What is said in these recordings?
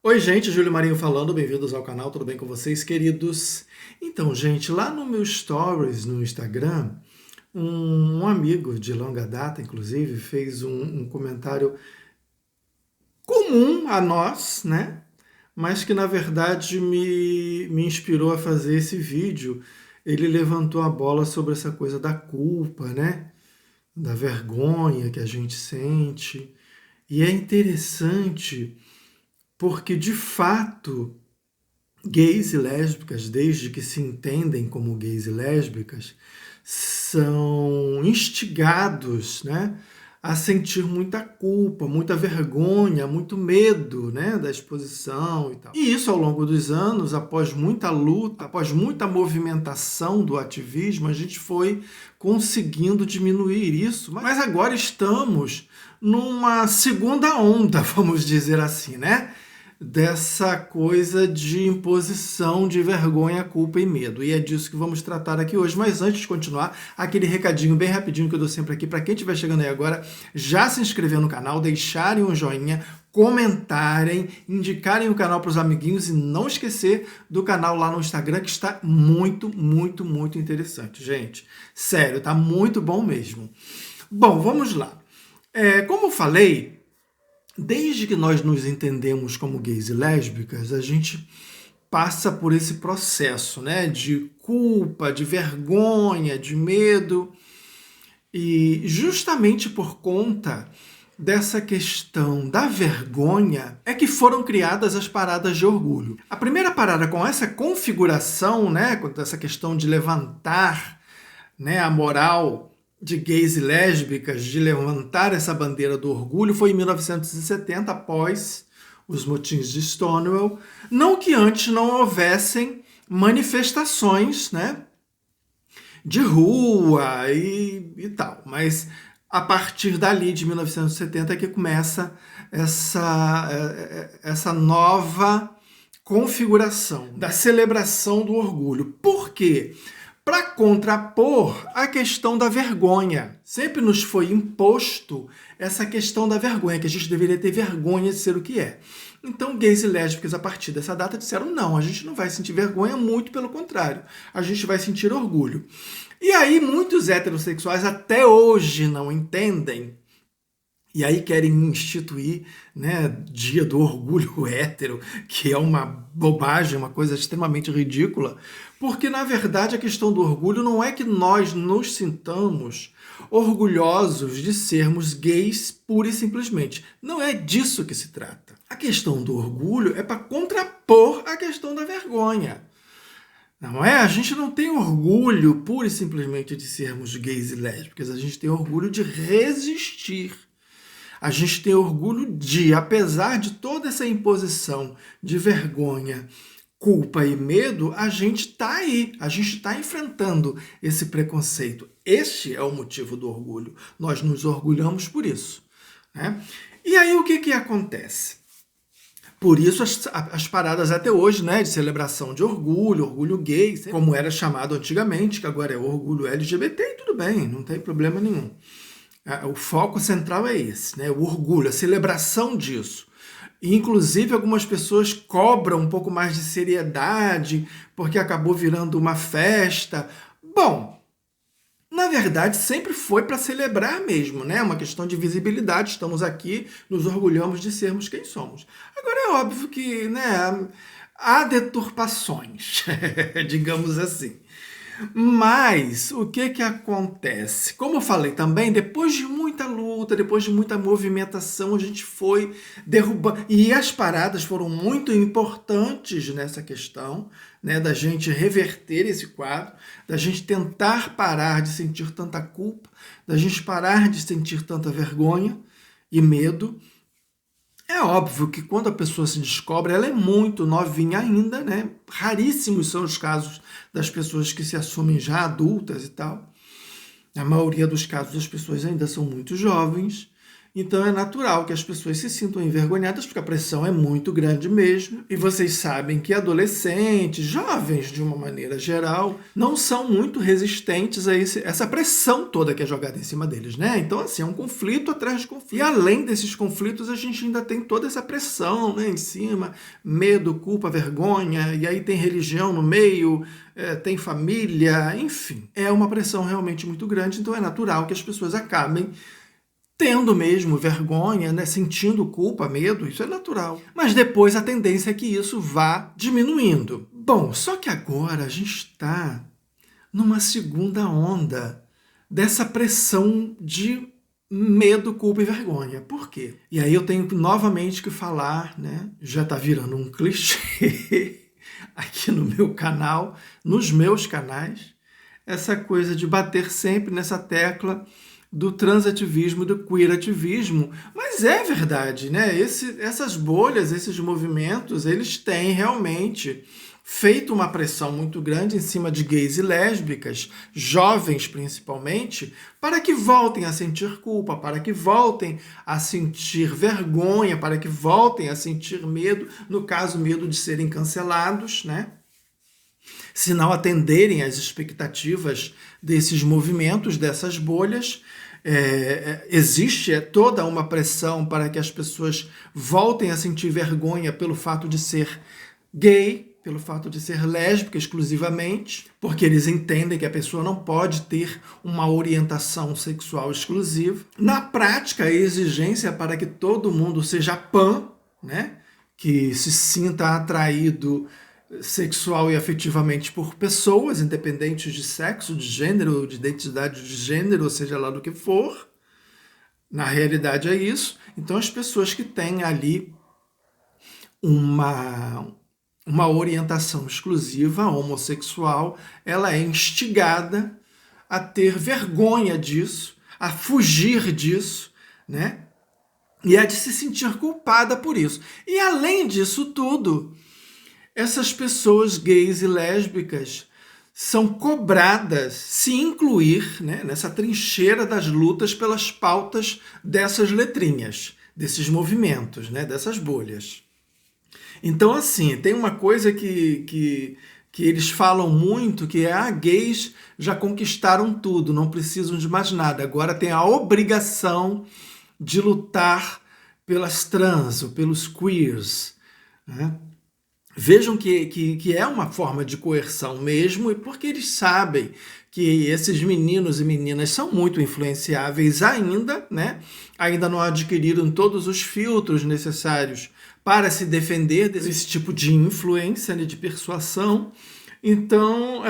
Oi, gente, Júlio Marinho falando, bem-vindos ao canal, tudo bem com vocês, queridos? Então, gente, lá no meu Stories no Instagram, um amigo de longa data, inclusive, fez um comentário comum a nós, né? Mas que, na verdade, me inspirou a fazer esse vídeo. Ele levantou a bola sobre essa coisa da culpa, né? Da vergonha que a gente sente. E é interessante porque, de fato, gays e lésbicas, desde que se entendem como gays e lésbicas, são instigados, né, a sentir muita culpa, muita vergonha, muito medo, né, da exposição e tal. E isso, ao longo dos anos, após muita luta, após muita movimentação do ativismo, a gente foi conseguindo diminuir isso. Mas agora estamos numa segunda onda, vamos dizer assim, né? Dessa coisa de imposição de vergonha, culpa e medo. E é disso que vamos tratar aqui hoje. Mas antes de continuar, aquele recadinho bem rapidinho que eu dou sempre aqui, para quem estiver chegando aí agora, já se inscrever no canal, deixarem um joinha, comentarem, indicarem o canal para os amiguinhos e não esquecer do canal lá no Instagram, que está muito, muito, muito interessante, gente. Sério, tá muito bom mesmo. Bom, vamos lá. Como eu falei, desde que nós nos entendemos como gays e lésbicas, a gente passa por esse processo, né, de culpa, de vergonha, de medo, e justamente por conta dessa questão da vergonha é que foram criadas as paradas de orgulho. A primeira parada com essa configuração, né, com essa questão de levantar, né, a moral de gays e lésbicas, de levantar essa bandeira do orgulho, foi em 1970, após os motins de Stonewall. Não que antes não houvessem manifestações, né, de rua e tal, mas a partir dali, de 1970, é que começa essa nova configuração da celebração do orgulho. Por quê? Para contrapor a questão da vergonha. Sempre nos foi imposto essa questão da vergonha, que a gente deveria ter vergonha de ser o que é. Então, gays e lésbicas, a partir dessa data, disseram não, a gente não vai sentir vergonha, muito pelo contrário, a gente vai sentir orgulho. E aí, muitos heterossexuais até hoje não entendem, e aí querem instituir, né, Dia do Orgulho Hétero, que é uma bobagem, uma coisa extremamente ridícula, porque, na verdade, a questão do orgulho não é que nós nos sintamos orgulhosos de sermos gays pura e simplesmente. Não é disso que se trata. A questão do orgulho é para contrapor a questão da vergonha. Não é? A gente não tem orgulho pura e simplesmente de sermos gays e lésbicas, a gente tem orgulho de resistir. A gente tem orgulho de, apesar de toda essa imposição de vergonha, culpa e medo, a gente está aí, a gente está enfrentando esse preconceito. Este é o motivo do orgulho. Nós nos orgulhamos por isso, né? E aí o que acontece? Por isso as paradas até hoje, né, de celebração de orgulho, orgulho gay, como era chamado antigamente, que agora é orgulho LGBT, e tudo bem, não tem problema nenhum. O foco central é esse, né? O orgulho, a celebração disso. E, inclusive, algumas pessoas cobram um pouco mais de seriedade, porque acabou virando uma festa. Bom, na verdade, sempre foi para celebrar mesmo, né? Uma questão de visibilidade. Estamos aqui, nos orgulhamos de sermos quem somos. Agora, é óbvio que, né, há deturpações, digamos assim. Mas o que acontece? Como eu falei também, depois de muita luta, depois de muita movimentação, a gente foi derrubando. E as paradas foram muito importantes nessa questão, né, da gente reverter esse quadro, da gente tentar parar de sentir tanta culpa, da gente parar de sentir tanta vergonha e medo. É óbvio que quando a pessoa se descobre, ela é muito novinha ainda, né? Raríssimos são os casos das pessoas que se assumem já adultas e tal. A maioria dos casos as pessoas ainda são muito jovens. Então é natural que as pessoas se sintam envergonhadas, porque a pressão é muito grande mesmo. E vocês sabem que adolescentes, jovens de uma maneira geral, não são muito resistentes a essa pressão toda que é jogada em cima deles, né? Então, assim, é um conflito atrás de conflito. E além desses conflitos, a gente ainda tem toda essa pressão, né, em cima, medo, culpa, vergonha, e aí tem religião no meio, tem família, enfim. É uma pressão realmente muito grande, então é natural que as pessoas acabem tendo mesmo vergonha, né, sentindo culpa, medo, isso é natural. Mas depois a tendência é que isso vá diminuindo. Bom, só que agora a gente está numa segunda onda dessa pressão de medo, culpa e vergonha. Por quê? E aí eu tenho novamente que falar, né, já está virando um clichê aqui no meu canal, nos meus canais, essa coisa de bater sempre nessa tecla do transativismo e do queerativismo, mas é verdade, né? Essas bolhas, esses movimentos, eles têm realmente feito uma pressão muito grande em cima de gays e lésbicas, jovens principalmente, para que voltem a sentir culpa, para que voltem a sentir vergonha, para que voltem a sentir medo, no caso, medo de serem cancelados, né? Se não atenderem às expectativas desses movimentos, dessas bolhas. Existe toda uma pressão para que as pessoas voltem a sentir vergonha pelo fato de ser gay, pelo fato de ser lésbica exclusivamente, porque eles entendem que a pessoa não pode ter uma orientação sexual exclusiva. Na prática, a exigência para que todo mundo seja pan, né? Que se sinta atraído sexual e afetivamente por pessoas, independentes de sexo, de gênero, de identidade de gênero, ou seja lá do que for. Na realidade é isso. Então as pessoas que têm ali uma orientação exclusiva, homossexual, ela é instigada a ter vergonha disso, a fugir disso, né? E a de se sentir culpada por isso. E além disso tudo, essas pessoas gays e lésbicas são cobradas se incluir, né, nessa trincheira das lutas pelas pautas dessas letrinhas, desses movimentos, né, dessas bolhas. Então, assim, tem uma coisa que eles falam muito, que é gays já conquistaram tudo, não precisam de mais nada. Agora tem a obrigação de lutar pelas trans ou pelos queers, né? Vejam que é uma forma de coerção mesmo, e porque eles sabem que esses meninos e meninas são muito influenciáveis ainda, né? Ainda não adquiriram todos os filtros necessários para se defender desse tipo de influência, né, de persuasão. Então,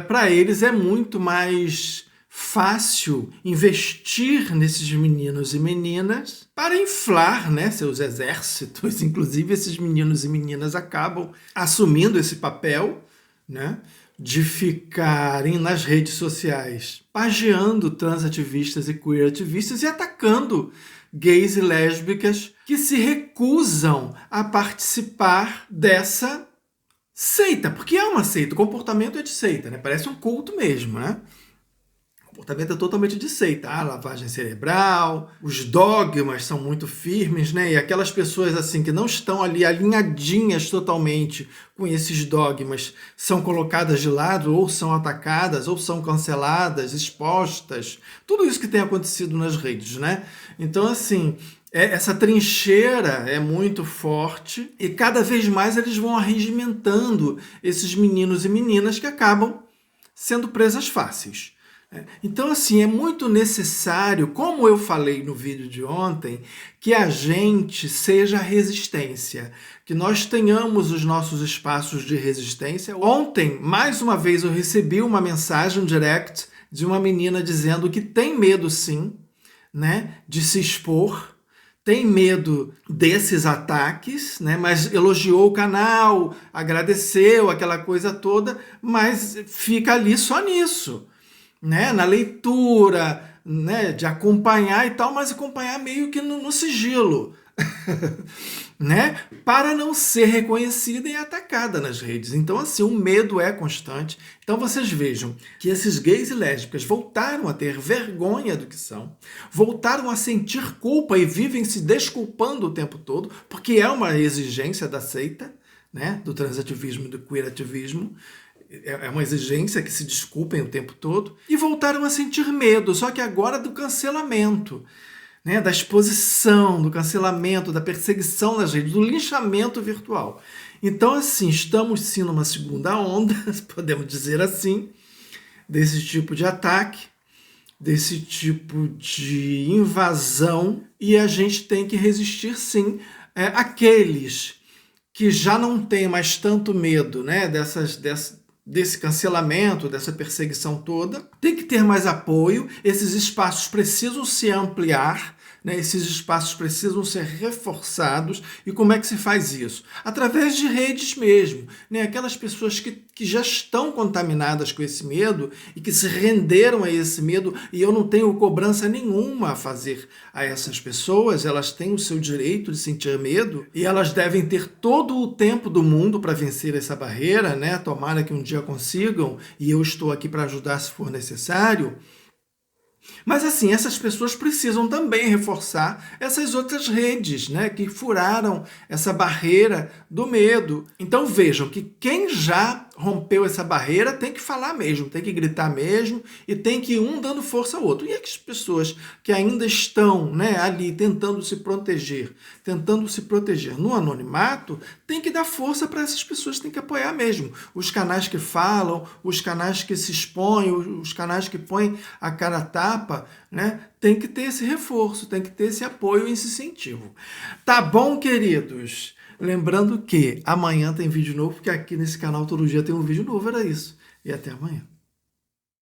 para eles é muito mais fácil investir nesses meninos e meninas para inflar, né, seus exércitos. Inclusive, esses meninos e meninas acabam assumindo esse papel, né, de ficarem nas redes sociais pageando transativistas e queerativistas e atacando gays e lésbicas que se recusam a participar dessa seita, porque é uma seita, o comportamento é de seita, né? Parece um culto mesmo, né? O comportamento é totalmente de seita, a lavagem cerebral, os dogmas são muito firmes, né? E aquelas pessoas assim que não estão ali alinhadinhas totalmente com esses dogmas são colocadas de lado, ou são atacadas, ou são canceladas, expostas, tudo isso que tem acontecido nas redes, né? Então, assim, essa trincheira é muito forte e cada vez mais eles vão arregimentando esses meninos e meninas que acabam sendo presas fáceis. Então, assim, é muito necessário, como eu falei no vídeo de ontem, que a gente seja resistência, que nós tenhamos os nossos espaços de resistência. Ontem, mais uma vez, eu recebi uma mensagem direct de uma menina dizendo que tem medo, sim, né, de se expor, tem medo desses ataques, né, mas elogiou o canal, agradeceu, aquela coisa toda, mas fica ali só nisso. Né, na leitura, né, de acompanhar e tal, mas acompanhar meio que no sigilo. né, para não ser reconhecida e atacada nas redes. Então, assim, o medo é constante. Então, vocês vejam que esses gays e lésbicas voltaram a ter vergonha do que são, voltaram a sentir culpa e vivem se desculpando o tempo todo, porque é uma exigência da seita, né, do transativismo e do queerativismo. É uma exigência que se desculpem o tempo todo. E voltaram a sentir medo, só que agora do cancelamento, né, da exposição, do cancelamento, da perseguição nas redes, do linchamento virtual. Então, assim, estamos sim numa segunda onda, podemos dizer assim, desse tipo de ataque, desse tipo de invasão, e a gente tem que resistir sim. Aqueles que já não têm mais tanto medo, né, desse cancelamento, dessa perseguição toda, tem que ter mais apoio, esses espaços precisam se ampliar, né? Esses espaços precisam ser reforçados. E como é que se faz isso? Através de redes mesmo, né? Aquelas pessoas que já estão contaminadas com esse medo e que se renderam a esse medo, e eu não tenho cobrança nenhuma a fazer a essas pessoas, elas têm o seu direito de sentir medo e elas devem ter todo o tempo do mundo para vencer essa barreira, né? Tomara que um dia consigam, e eu estou aqui para ajudar se for necessário. Mas assim, essas pessoas precisam também reforçar essas outras redes, né, que furaram essa barreira do medo. Então vejam que quem já rompeu essa barreira tem que falar mesmo, tem que gritar mesmo, e tem que ir um dando força ao outro. E as pessoas que ainda estão, né, ali tentando se proteger no anonimato, tem que dar força para essas pessoas, tem que apoiar mesmo. Os canais que falam, os canais que se expõem, os canais que põem a cara a tapa, né, tem que ter esse reforço, tem que ter esse apoio e esse incentivo. Tá bom, queridos? Lembrando que amanhã tem vídeo novo, porque aqui nesse canal todo dia tem um vídeo novo, era isso. E até amanhã.